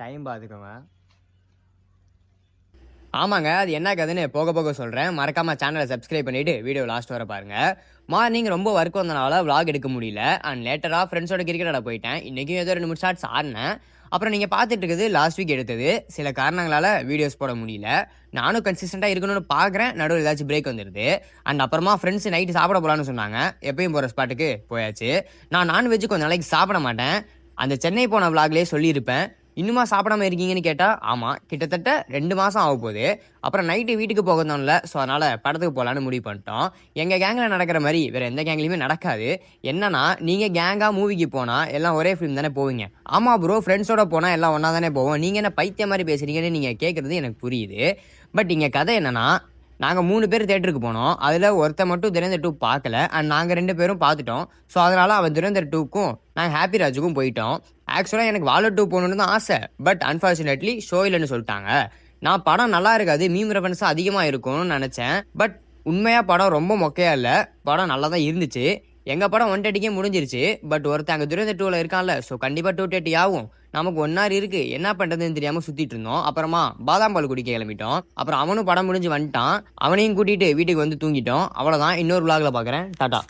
Time பார்த்துக்கோங்க. ஆமாங்க, அது என்ன கதைன்னு போக போக சொல்கிறேன். மறக்காமல் சேனலை சப்ஸ்கிரைப் பண்ணிவிட்டு வீடியோ லாஸ்ட் வர பாருங்கள். மார்னிங் ரொம்ப ஒர்க் வந்தனால விளாக் எடுக்க முடியல. அண்ட் லேட்டராக ஃப்ரெண்ட்ஸோட கிரிக்கெட் ஆட போயிட்டேன். இன்றைக்கும் ஏதோ 2 3 ஷாட்ஸ் ஆடினேன். அப்புறம் நீங்கள் பார்த்துட்டு இருக்குது லாஸ்ட் வீக் எடுத்தது. சில காரணங்களால் வீடியோஸ் போட முடியல. நானும் கன்சிஸ்டண்ட்டாக இருக்கணும்னு பார்க்குறேன். நடுவில் ஏதாச்சும் பிரேக் வந்துடுது. அண்ட் அப்புறமா ஃப்ரெண்ட்ஸ் நைட்டு சாப்பிட போகலான்னு சொன்னாங்க. எப்பயும் போகிற ஸ்பாட்டுக்கு போயாச்சு. நான் நான்வெஜ்ஜு கொஞ்சம் நாளைக்கு சாப்பிட மாட்டேன். அந்த சென்னை போன விளாக்லேயே சொல்லியிருப்பேன். இன்னுமா சாப்பிடாம இருக்கீங்கன்னு கேட்டால் ஆமாம், கிட்டத்தட்ட 2 மாதம் ஆக போகுது. அப்புறம் நைட்டு வீட்டுக்கு போகணும்ல, ஸோ அதனால் படத்துக்கு போகலான்னு முடிவு பண்ணிட்டோம். எங்கள் கேங்கில் நடக்கிற மாதிரி வேறு எந்த கேங்லேயுமே நடக்காது. என்னன்னா, நீங்கள் கேங்காக மூவிக்கு போனால் எல்லாம் ஒரே ஃபிலிம் தானே போவீங்க. ஆமாம் ப்ரோ, ஃப்ரெண்ட்ஸோட போனால் எல்லாம் ஒன்றா தானே போவோம். நீங்கள் என்ன பைத்தியம் மாதிரி பேசுகிறீங்கன்னு நீங்கள் கேட்குறது எனக்கு புரியுது. பட் இங்கே கதை என்னென்னா, நாங்கள் 3 பேர் தேட்டருக்கு போனோம். அதில் ஒருத்தர் மட்டும் துரேந்தர் 2 பார்க்கல. அண்ட் நாங்கள் 2 பேரும் பார்த்துட்டோம். ஸோ அதனால் அவன் துரேந்தர் 2க்கும் நாங்கள் ஹாப்பி ராஜுக்கும் போயிட்டோம். ஆக்சுவலாக எனக்கு வாலர் 2 போகணுன்னு தான் ஆசை. பட் அன்ஃபார்ச்சுனேட்லி ஷோ இல்லைன்னு சொல்லிட்டாங்க. நான் படம் நல்லா இருக்காது, மீம் ரெஃபரன்ஸாக அதிகமாக இருக்கும்னு நினச்சேன். பட் உண்மையாக படம் ரொம்ப மொக்கையாக இல்லை, படம் நல்லா தான் இருந்துச்சு. எங்கள் படம் 130க்கே முடிஞ்சிருச்சு. பட் ஒருத்தன் அங்கே துரேந்தர் 2ல் இருக்கான்ல, ஸோ கண்டிப்பாக 230 ஆகும். நமக்கு 1 hour இருக்குது, என்ன பண்ணுறதுன்னு தெரியாமல் சுற்றிட்டு இருந்தோம். அப்புறமா பாதாம் பால் குடிக்க கிளம்பிட்டோம். அப்புறம் அவனும் படம் முடிஞ்சு வந்துட்டான். அவனையும் கூட்டிகிட்டு வீட்டுக்கு வந்து தூங்கிட்டோம். அவ்வளோதான். இன்னொரு விளாகில் பார்க்குறேன். டாட்டா.